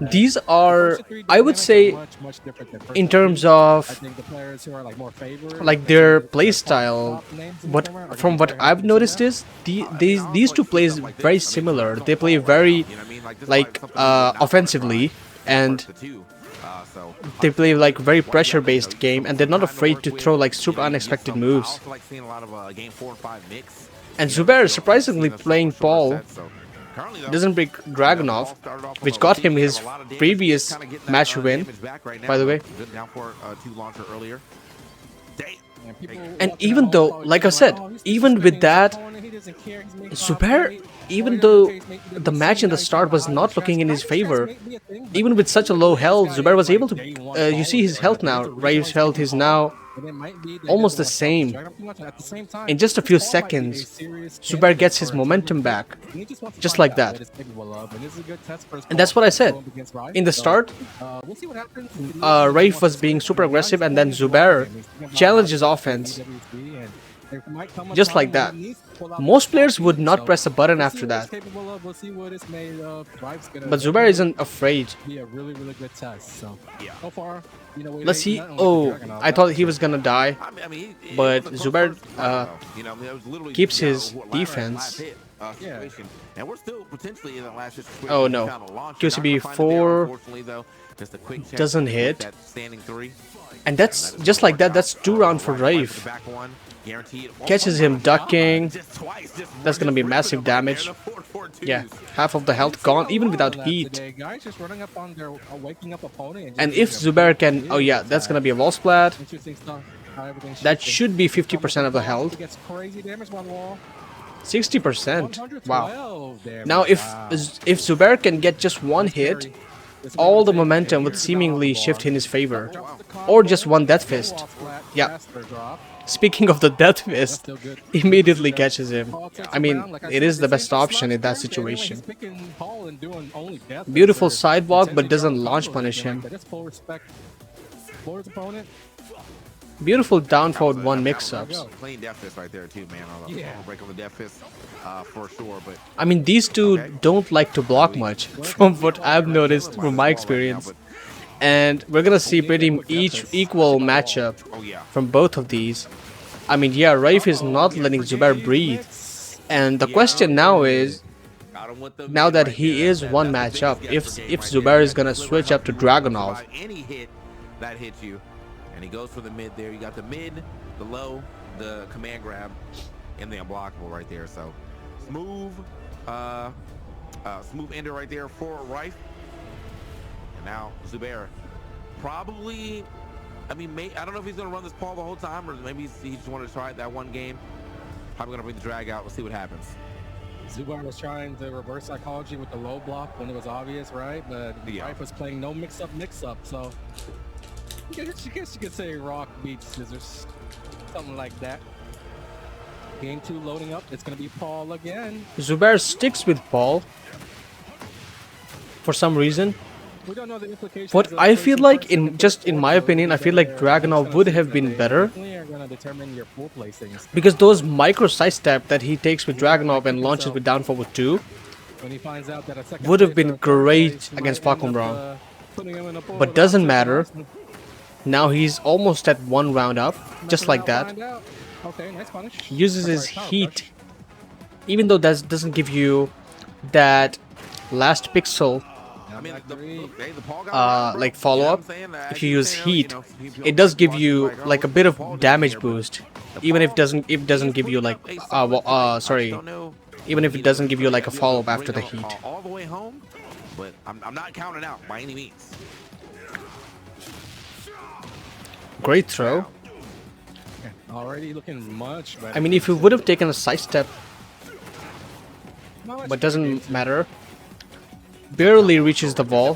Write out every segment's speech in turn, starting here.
These are, I would say, in terms of like their play style, what from what I've noticed is these two plays very similar. They play very like offensively, and they play like very pressure based game, and they're not afraid to throw like super unexpected moves. And Zubair is surprisingly playing Paul, doesn't break Dragunov, which got him his previous match win, by the way. And even though, like I said, even with that, Zubair, even though the match in the start was not looking in his favor, even with such a low health, Zubair was able to, you see his health now, Raif's health is now almost the same. In just a few seconds, Zubair gets his momentum back, just like that. And that's what I said. In the start, Raif was being super aggressive, and then Zubair challenged his offense, just like that. Most players would not press a button after that. But Zubair isn't afraid. Let's see. Oh, I thought he was gonna die. But Zubair keeps his defense. Oh no. QCB 4 doesn't hit. And that's just like that. That's 2 rounds for Raif. Catches him ducking. That's gonna be massive damage. Yeah, half of the health gone, even without heat. And if Zubair can... Oh yeah, that's gonna be a wall splat. That should be 50% of the health. 60%. Wow. Now if Zubair can get just one hit, all the momentum would seemingly shift in his favor. Or just one Death Fist. Yeah. Speaking of the Death Fist, immediately catches him. I mean, it is the best option in that situation. Beautiful sidewalk, but doesn't launch punish him. Beautiful down forward 1 mix-ups. I mean, these two don't like to block much, from what I've noticed from my experience. And we're gonna see pretty equal matchup from both of these. I mean, yeah, Raif is not letting Zubair breathe. And the question now is, now that he is one matchup, if Zubair is gonna switch up to Dragunov. And he goes for the mid there. You got the mid, the low, the command grab, and the unblockable right there. So smooth ender right there for Raif. And now Zubair probably, I mean, I don't know if he's going to run this Paul the whole time, or maybe he just wanted to try it that one game. Probably going to bring the drag out. We'll see what happens. Zubair was trying to reverse psychology with the low block when it was obvious, right? But Raif was playing no mix-up, so... I guess you could say rock beats scissors, something like that. Game 2 loading up. It's gonna be Paul again. Zubair sticks with Paul for some reason. We don't know the implications. What I feel like, in my opinion, I feel like Dragunov would have been better, because those micro sidestep that he takes with Dragunov and launches with down forward 2 would have been great against Pakumram. But doesn't matter. Now he's almost at 1 round up, just like that. He uses his heat, even though that doesn't give you that last pixel like follow-up. If you use heat, it does give you like a bit of damage boost, even if it doesn't give you like even if it doesn't give you like a follow-up after the heat. All the way home, but I'm not counting out by any means. Great throw. Already looking much better. I mean, if he would have taken a sidestep, but doesn't matter. Barely reaches the wall.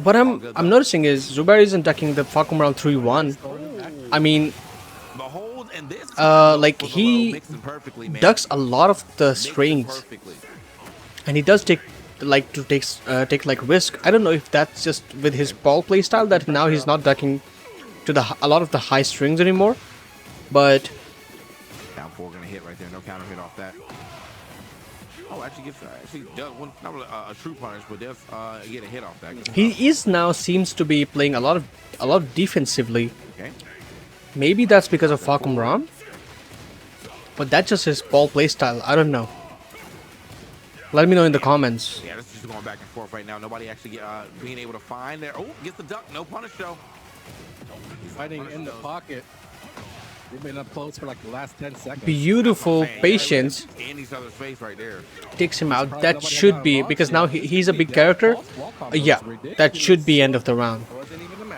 What I'm noticing is Zubair isn't ducking the Pakumram 3-1. I mean, like he ducks a lot of the strings, and he does take like risk. I don't know if that's just with his ball playstyle that now he's not ducking to a lot of the high strings anymore. But down 4 gonna hit right there. No counter hit off that. Oh, actually actually does one, not a true punish, but does get a hit off that. He is now seems to be playing a lot defensively. Okay. Maybe that's because of Falcon Ram, but that's just his ball playstyle. I don't know. Let me know in the comments. Yeah, this is just going back and forth right now. Nobody actually being able to find there. Oh, gets the duck. No punish though. Fighting in the pocket. They've been up close for like the last 10 seconds. Beautiful patience. In each other's face right there. Takes him out. That should be, because now he's a big character. Yeah, that should be end of the round.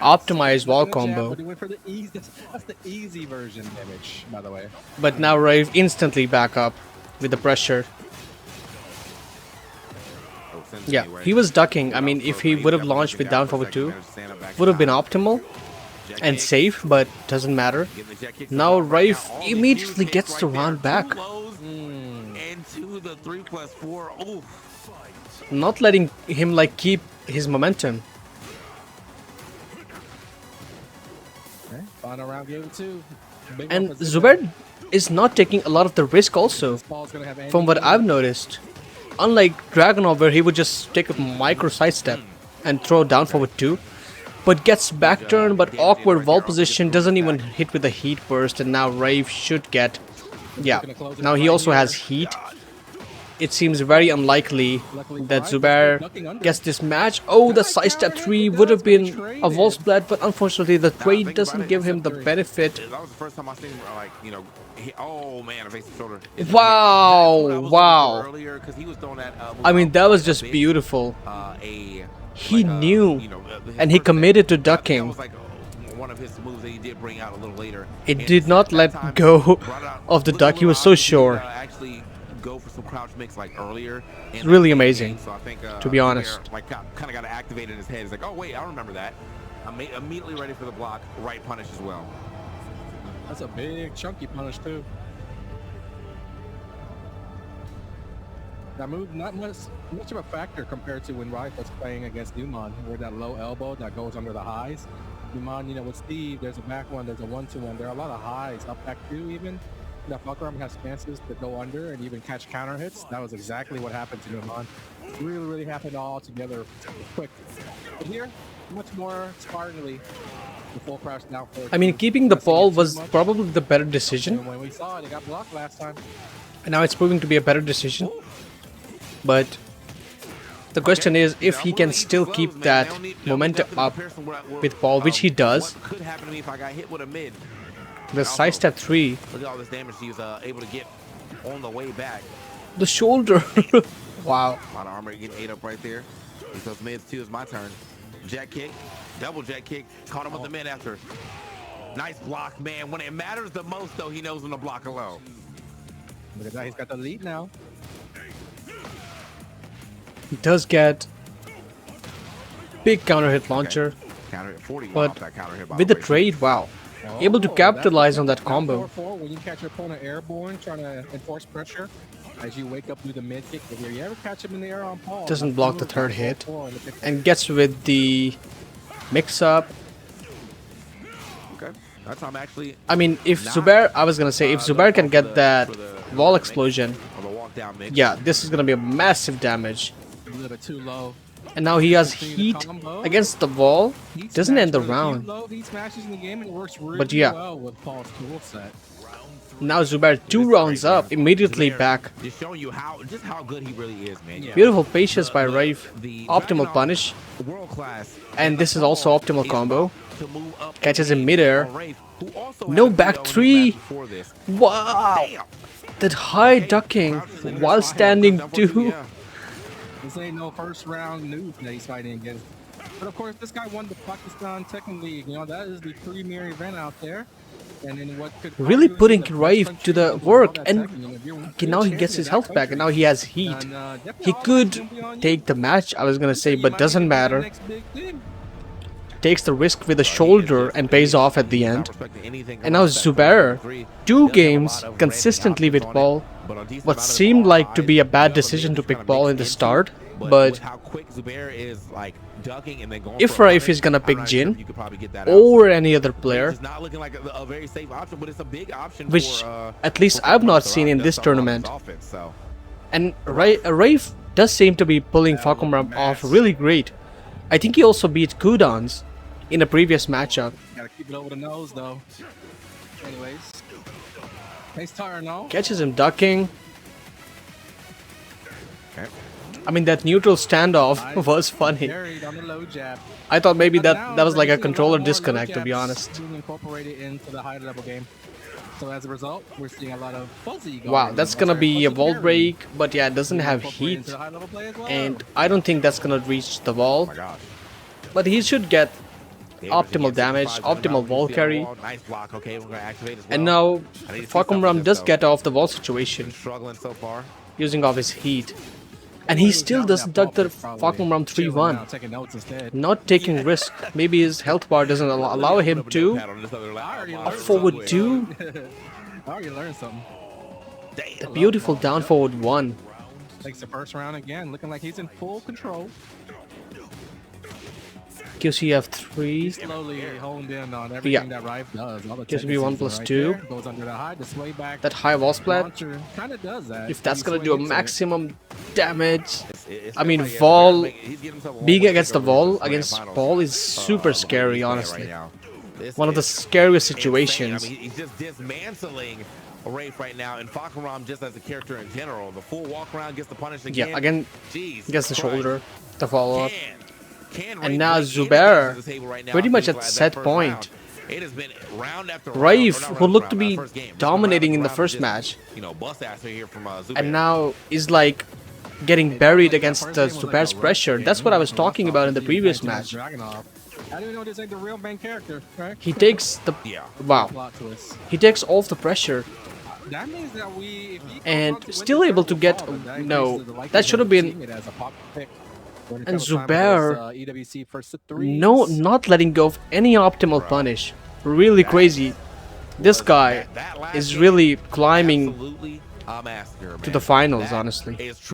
Optimized wall combo. That's the easy version damage, by the way. But now RAEF instantly back up with the pressure. Yeah, he was ducking. I mean, if he would have launched with down forward 2, would have been optimal and safe, but doesn't matter. Now RAEF immediately gets the round back. Into the 3+4. Not letting him like keep his momentum. Okay, final round game 2. And ZUBAIR is not taking a lot of the risk also, from what I've noticed. Unlike Dragunov, where he would just take a micro sidestep and throw down forward 2, but gets back turn, but awkward wall position, doesn't even hit with a heat burst, and now RAEF should get... Yeah, now he also has heat. It seems very unlikely that ZUBAIR gets this match. Oh, the sidestep 3 would have been a wall splat, but unfortunately the trade doesn't give him the benefit. That was the first time I seen him, like, you know, oh man, a face and shoulder. Wow, wow. Earlier, 'cause he was throwing that, I mean, that was just beautiful. He knew, and he committed to ducking. One of his moves that he did bring out a little later. It did not let go of the duck. He was so sure. Actually go for some crouch mix like earlier. It's really amazing, so I think, to be honest. Like kind of got activated in his head. He's like, oh wait, I remember that. I'm immediately ready for the block. Right punish as well. That's a big chunky punish too. That move not much of a factor compared to when RAEF was playing against Newman, where that low elbow that goes under the highs. Newman, you know, with Steve, there's a back one, there's a 1-2-1. There are a lot of highs, up back 2 even. That Falcon has chances to go under and even catch counter hits. That was exactly what happened to Newman. Really happened all together quick. But here, much more spartanly. The full crouch down forward. I mean, keeping the ball was probably the better decision. And when we saw it, it got blocked last time. And now it's proving to be a better decision. But the question is if he can still keep that momentum up with ball, which he does. What could happen to me if I got hit with a mid? The sidestep 3. Look at all this damage he was able to get on the way back. The shoulder. Wow. A lot of armor getting ate up right there. He goes mids too. It's my turn. Jet kick, double jet kick. Caught him with the mid after. Nice block, man. When it matters the most, though, he knows when to block alone. Look at that. He's got the lead now. He does get big counter hit launcher, Counter hit 40 but off that counter hit, by with the the way. trade, wow. Able to capitalize on that combo. 4-4 when you catch your opponent airborne, trying to enforce pressure as you wake up through the mid kick. If you ever catch him in the air on Paul, Doesn't block the third hit and gets with the mix up. Okay. That's how I'm actually I mean, if ZUBAIR, I was gonna say, if ZUBAIR can get that wall explosion, on the walk down mix. yeah, this is gonna be a massive damage. a little bit too low. And now he has heat against the wall. Doesn't end the round. He smashes in the game and works really But yeah. well with Paul's tool set. Now ZUBAIR 2 rounds up, immediately back. Just showing you just how good he really is, man. Yeah. Beautiful patience by RAEF. Optimal punish. World class. And this is also optimal combo. Catches him midair. No back 3. Wow. That high ducking while standing 2. This ain't no first round noob that he's fighting against. But of course, this guy won the Pakistan Tekken League. You know, that is the premier event out there. And in what could Really putting RAEF to the work, and now he gets his health back, and now he has heat. He could take the match, I was gonna say, but doesn't matter. Takes the risk with the shoulder and pays off at the end. And now ZUBAIR, 2 games consistently with ball. What seemed like to be a bad decision to pick ball in the start, but if RAEF is gonna pick Jin or any other player, which at least I've not seen in this tournament, And RAEF does seem to be pulling Falcon off really great. I think he also beat Kudans in a previous matchup. Gotta keep it over the nose though. Anyways. Nice tire now. Catches him ducking. Okay. I mean, that neutral standoff was funny. Buried on the low jab. I thought maybe But that now was we're like a seeing lot controller more low disconnect, to be jabs honest. being incorporated into the high level game. So as a result, we're seeing a lot of fuzzy. Wow, that's gonna be a wall break, but yeah, it doesn't have heat. And I don't think that's gonna reach the Oh wall. my gosh. But he should get Davis optimal against damage, 65 optimal now. wall We see carry. a wall. Nice block. Okay, we're gonna activate as well. And now I need to see Falcon something does though. get off the wall situation, Struggling so far. using off his heat. And he still doesn't duck the Falcon 3-1. Taking notes instead. Not taking risk. Maybe his health bar doesn't allow him to. Up forward 2. I already learned something. The beautiful down forward 1. Takes the first round again, looking like he's in full control. QCF 3. Slowly honed in on everything that RAEF does. All the Gives me 1 plus 2. there. Goes under the high, the sway back. That high wall splat. Kind of does that. If that's He gonna sway do a into it. maximum damage. I mean, Vol being against the wall against Paul is super scary, honestly. One of the scariest situations. I mean, he's just dismantling RAEF right now, and Falcon just as a character in general. The full walk around gets the punish again. Yeah, again, Jeez, gets the Christ. shoulder, the follow up. Can And RAEF now bring ZUBAIR, anything to the table right now pretty much after at that set first point. round? It has been round after RAEF, round, or not who round looked after to round, be first game. It's been dominating in round the after first round, match, You know, bust ass right here from ZUBAIR. and now is like getting buried against ZUBAIR's pressure. That's what I was talking about in the previous match. I don't even know this ain't the real main character, right? He takes the wow. Plot twist. He takes off the pressure That means that if he and goes on to still win the able to third get ball, that no. increases the That likelihood should have of been seeing it as a pop pick when it and comes time for ZUBAIR. this, EWC first to No, threes. not letting go of any optimal punish. Really crazy. This guy That last is game, really climbing absolutely a massacre, to man. the finals, That honestly. is